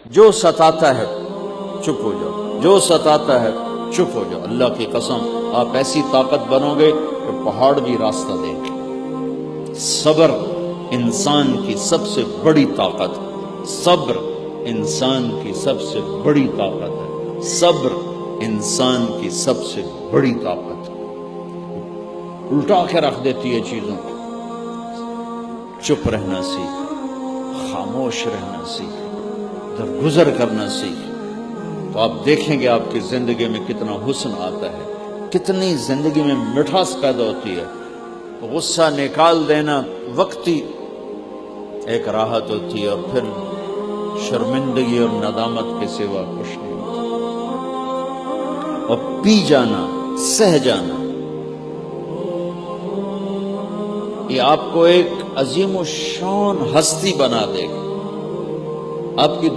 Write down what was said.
جو ستاتا ہے چپ ہو جاؤ، جو ستاتا ہے چپ ہو جاؤ۔ اللہ کی قسم آپ ایسی طاقت بنو گے کہ پہاڑ بھی راستہ دیں گے۔ صبر انسان کی سب سے بڑی طاقت ہے، صبر انسان کی سب سے بڑی طاقت ہے، صبر انسان کی سب سے بڑی طاقت ہے۔ الٹا کے رکھ دیتی ہے چیزوں کو۔ چپ رہنا سیکھ، خاموش رہنا سیکھ، درگزر کرنا سیکھ، تو آپ دیکھیں گے آپ کی زندگی میں کتنا حسن آتا ہے، کتنی زندگی میں مٹھاس پیدا ہوتی ہے۔ غصہ نکال دینا وقتی ایک راحت ہوتی ہے، اور پھر شرمندگی اور ندامت کے سوا کچھ نہیں ہوتا۔ اور پی جانا، سہ جانا، یہ آپ کو ایک عظیم الشان ہستی بنا دے گا۔ آپ کی